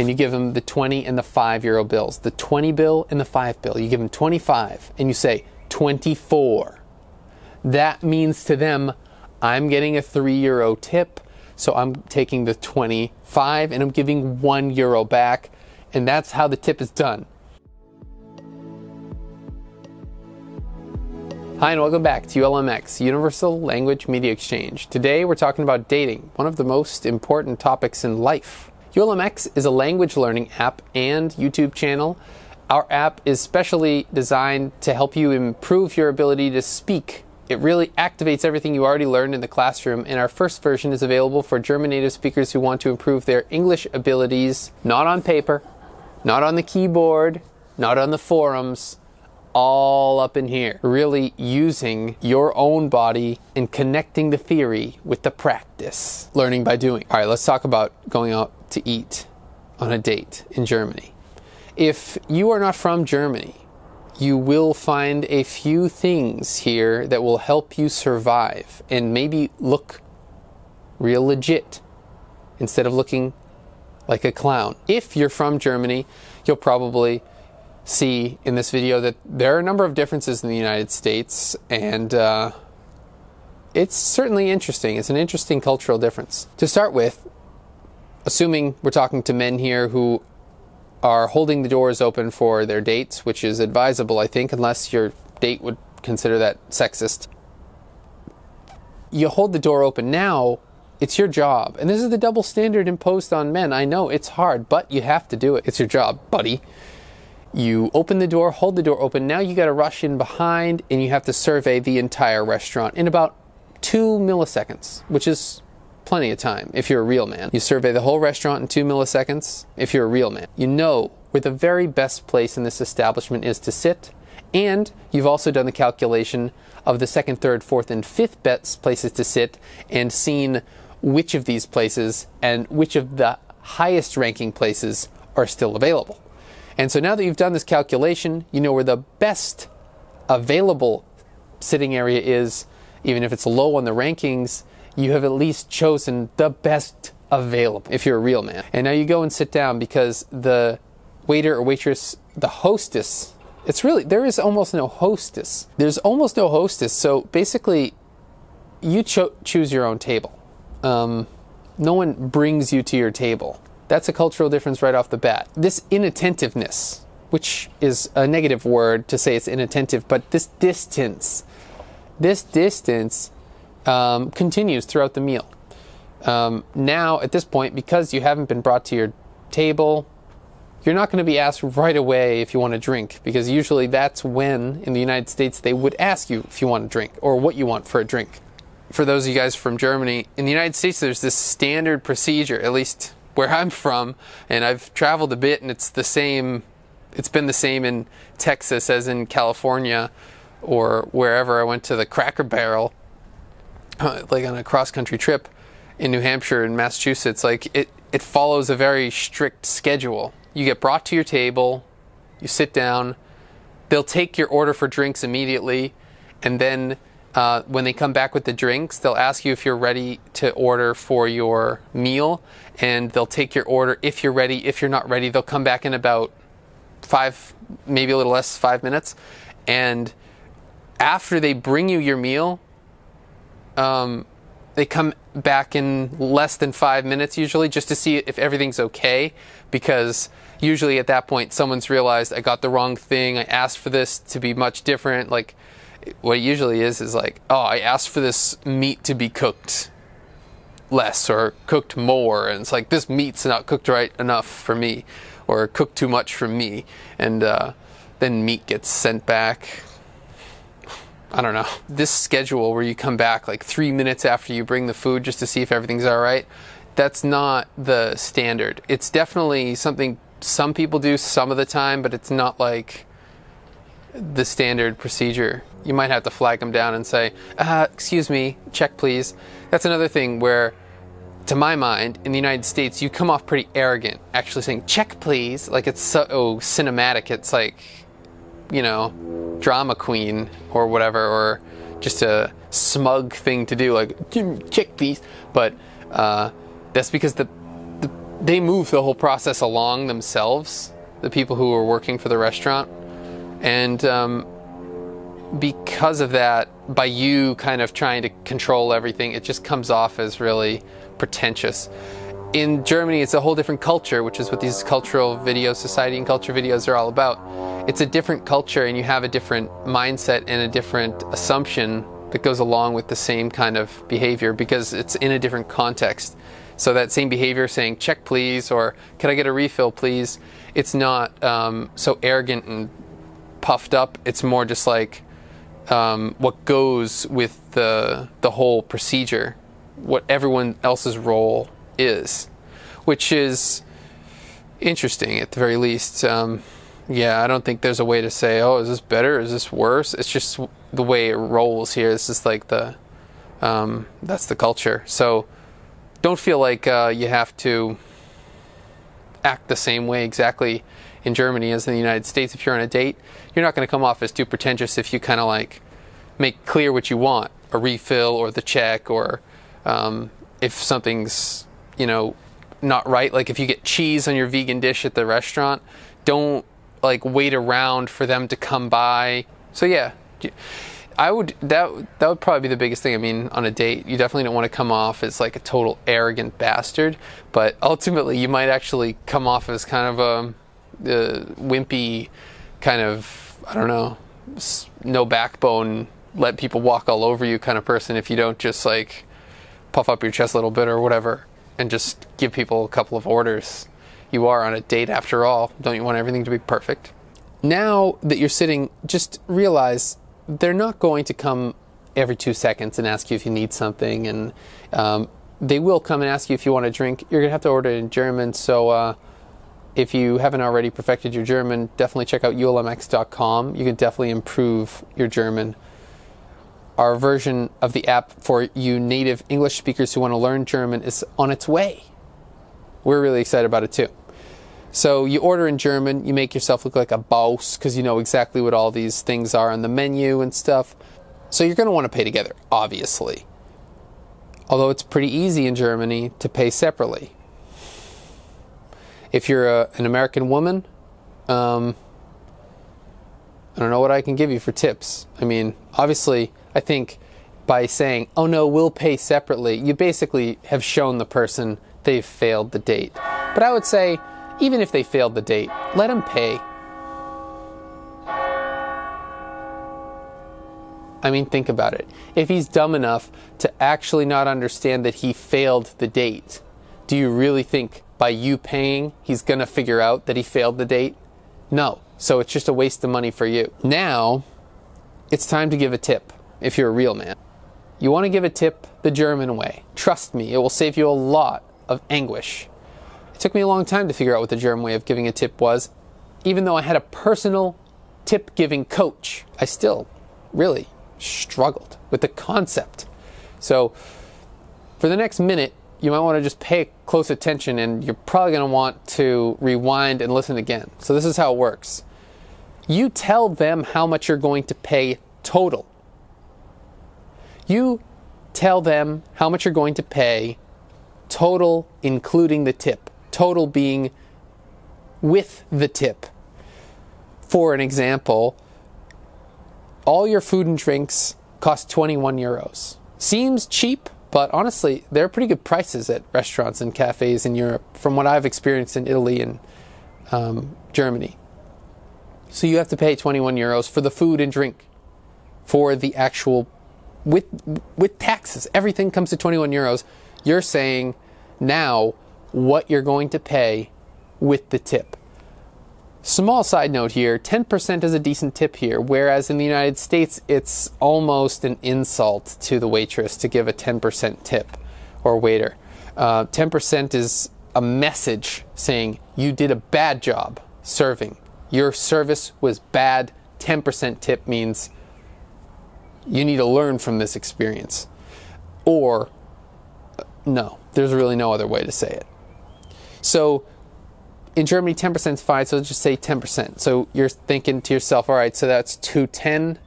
and you give them the 20 and the 5 euro bills. The 20 bill and the 5 bill. You give them 25 and you say 24. That means to them, I'm getting a 3 euro tip, so I'm taking the 25 and I'm giving 1 euro back, and that's how the tip is done. Hi and welcome back to ULMX, Universal Language Media Exchange. Today we're talking about dating, one of the most important topics in life. ULMX is a language learning app and YouTube channel. Our app is specially designed to help you improve your ability to speak. It really activates everything you already learned in the classroom, and our first version is available for German native speakers who want to improve their English abilities, not on paper, not on the keyboard, not on the forums, all up in here. Really using your own body and connecting the theory with the practice. Learning by doing. All right, let's talk about going out to eat on a date in Germany. If you are not from Germany, you will find a few things here that will help you survive and maybe look real legit instead of looking like a clown. If you're from Germany, you'll probably see in this video that there are a number of differences in the United States, and it's certainly interesting. It's an interesting cultural difference. To start with, assuming we're talking to men here who are holding the doors open for their dates, which is advisable, I think, unless your date would consider that sexist. You hold the door open now, it's your job. And this is the double standard imposed on men. I know it's hard, but you have to do it. It's your job, buddy. You open the door, hold the door open. Now you got to rush in behind and you have to survey the entire restaurant in about 2 milliseconds, which is plenty of time if you're a real man. You survey the whole restaurant in 2 milliseconds if you're a real man. You know where the very best place in this establishment is to sit, and you've also done the calculation of the second, third, fourth, and fifth best places to sit and seen which of these places and which of the highest ranking places are still available. And so now that you've done this calculation, you know where the best available sitting area is. Even if it's low on the rankings, you have at least chosen the best available if you're a real man. And now you go and sit down because the waiter or waitress, the hostess, there is almost no hostess. There's almost no hostess. So basically, you choose your own table. No one brings you to your table. That's a cultural difference right off the bat. This inattentiveness, which is a negative word to say it's inattentive, but this distance continues throughout the meal. Now, at this point, because you haven't been brought to your table, you're not going to be asked right away if you want a drink, because usually that's when, in the United States, they would ask you if you want a drink or what you want for a drink. For those of you guys from Germany, in the United States, there's this standard procedure, at least where I'm from, and I've traveled a bit, and it's been the same in Texas as in California or wherever. I went to the Cracker Barrel, like on a cross-country trip in New Hampshire and Massachusetts. Like it follows a very strict schedule. You get brought to your table, you sit down, they'll take your order for drinks immediately, and then when they come back with the drinks, they'll ask you if you're ready to order for your meal, and they'll take your order if you're ready. If you're not ready, they'll come back in about 5, maybe a little less, 5 minutes, and after they bring you your meal, they come back in less than 5 minutes usually, just to see if everything's okay, because usually at that point someone's realized I got the wrong thing, I asked for this to be much different. Like what it usually is like, oh, I asked for this meat to be cooked less or cooked more, and it's like, this meat's not cooked right enough for me, or cooked too much for me, and then meat gets sent back. I don't know. This schedule where you come back like 3 minutes after you bring the food just to see if everything's all right, that's not the standard. It's definitely something some people do some of the time, but it's not like the standard procedure. You might have to flag them down and say, excuse me, check please. That's another thing where, to my mind, in the United States, you come off pretty arrogant actually saying, check please. Like it's so cinematic. It's like, you know, drama queen or whatever, or just a smug thing to do, like check please. But that's because the they move the whole process along themselves, the people who are working for the restaurant. And because of that, by you kind of trying to control everything, it just comes off as really pretentious. In Germany, it's a whole different culture, which is what these cultural videos, society and culture videos are all about. It's a different culture, and you have a different mindset and a different assumption that goes along with the same kind of behavior because it's in a different context. So that same behavior saying, check please, or can I get a refill please, it's not so arrogant and puffed up. It's more just like what goes with the whole procedure, what everyone else's role is, which is interesting at the very least. Yeah, I don't think there's a way to say, oh, is this better? Is this worse? It's just the way it rolls here. It's just like that's the culture. So don't feel like you have to act the same way exactly in Germany as in the United States. If you're on a date, you're not going to come off as too pretentious if you kind of like make clear what you want, a refill or the check, or if something's, you know, not right. Like if you get cheese on your vegan dish at the restaurant, don't like wait around for them to come by. So yeah, I would, that would probably be the biggest thing. I mean, on a date, you definitely don't want to come off as like a total arrogant bastard, but ultimately you might actually come off as kind of a wimpy kind of, I don't know, no backbone, let people walk all over you kind of person if you don't just like puff up your chest a little bit or whatever and just give people a couple of orders. You are on a date after all. Don't you want everything to be perfect? Now that you're sitting, just realize they're not going to come every 2 seconds and ask you if you need something, and they will come and ask you if you want a drink. You're gonna have to order it in German, so if you haven't already perfected your German, definitely check out ulmx.com. You can definitely improve your German. Our version of the app for you native English speakers who want to learn German is on its way. We're really excited about it too. So you order in German, you make yourself look like a boss because you know exactly what all these things are on the menu and stuff. So you're going to want to pay together, obviously. Although it's pretty easy in Germany to pay separately. If you're an American woman, I don't know what I can give you for tips. I mean, obviously, I think by saying, oh no, we'll pay separately, you basically have shown the person they've failed the date. But I would say, even if they failed the date, let them pay. I mean, think about it. If he's dumb enough to actually not understand that he failed the date, do you really think by you paying, he's going to figure out that he failed the date? No. So it's just a waste of money for you. Now, it's time to give a tip if you're a real man. You want to give a tip the German way. Trust me, it will save you a lot of anguish. It took me a long time to figure out what the German way of giving a tip was. Even though I had a personal tip-giving coach, I still really struggled with the concept. So for the next minute, you might want to just pay close attention, and you're probably going to want to rewind and listen again. So this is how it works. You tell them how much you're going to pay total. You tell them how much you're going to pay total, including the tip. Total being with the tip. For an example, all your food and drinks cost 21 euros. Seems cheap, but honestly, they're pretty good prices at restaurants and cafes in Europe, from what I've experienced in Italy and Germany. So you have to pay 21 euros for the food and drink, for the actual, with taxes. Everything comes to 21 euros. You're saying now what you're going to pay with the tip. Small side note here, 10% is a decent tip here, whereas in the United States, it's almost an insult to the waitress to give a 10% tip, or waiter. 10% is a message saying you did a bad job serving. Your service was bad. 10% tip means you need to learn from this experience. Or, no, there's really no other way to say it. So, in Germany, 10% is fine, so let's just say 10%. So you're thinking to yourself, all right, so that's 210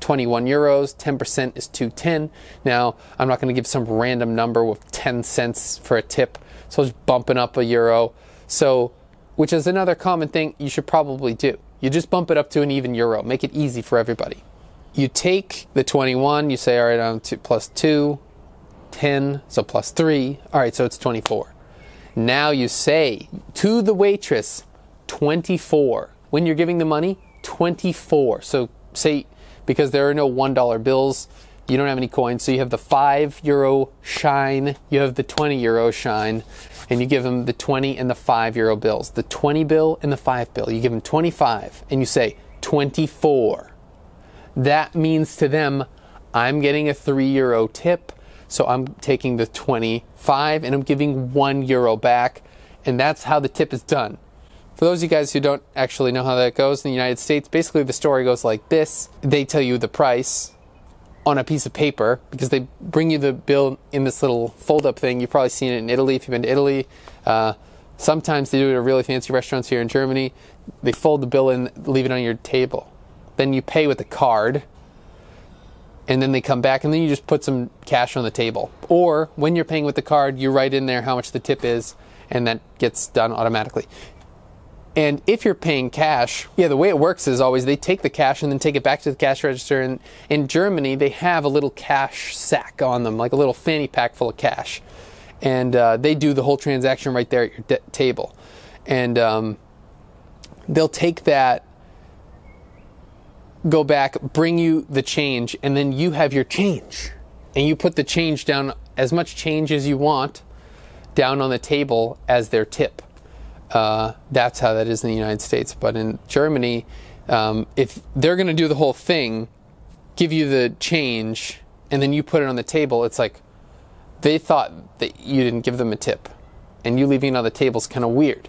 21 euros, 10% is 2.10. Now, I'm not going to give some random number with 10 cents for a tip, so it's bumping up a euro. So, which is another common thing you should probably do. You just bump it up to an even euro. Make it easy for everybody. You take the 21, you say, all right, I'm plus 2, 10, so plus 3. All right, so it's 24. Now you say to the waitress, 24. When you're giving the money, 24. So say, because there are no $1 bills, you don't have any coins, so you have the 5 euro shine, you have the 20 euro shine, and you give them the 20 and the 5 euro bills. The 20 bill and the 5 bill. You give them 25, and you say 24. That means to them, I'm getting a 3 euro tip, so I'm taking the 25 and I'm giving 1 euro back, and that's how the tip is done. For those of you guys who don't actually know how that goes in the United States, basically the story goes like this. They tell you the price on a piece of paper because they bring you the bill in this little fold-up thing. You've probably seen it in Italy if you've been to Italy. Sometimes they do it at really fancy restaurants here in Germany. They fold the bill in, leave it on your table. Then you pay with a card, and then they come back, and then you just put some cash on the table. Or when you're paying with the card, you write in there how much the tip is, and that gets done automatically. And if you're paying cash, the way it works is always they take the cash and then take it back to the cash register. And in Germany, they have a little cash sack on them, like a little fanny pack full of cash. And they do the whole transaction right there at your table. And they'll take that, go back, bring you the change, and then you have your change. And you put the change down, as much change as you want, down on the table as their tip. That's how that is in the United States. But in Germany, if they're going to do the whole thing, give you the change, and then you put it on the table, it's like they thought that you didn't give them a tip. And you leaving it on the table is kind of weird.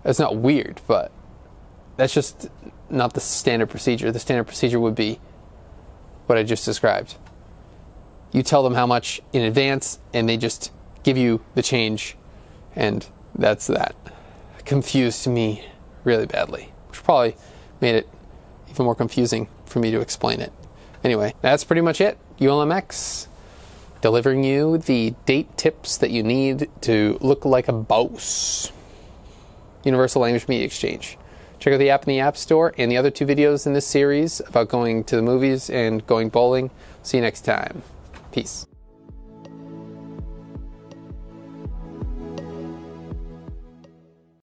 It's not weird, but that's just not the standard procedure. The standard procedure would be what I just described. You tell them how much in advance, and they just give you the change, and that's that. Confused me really badly, which probably made it even more confusing for me to explain it. Anyway, that's pretty much it. ULMX, delivering you the date tips that you need to look like a boss. Universal Language Media Exchange. Check out the app in the App Store and the other 2 videos in this series about going to the movies and going bowling. See you next time. Peace.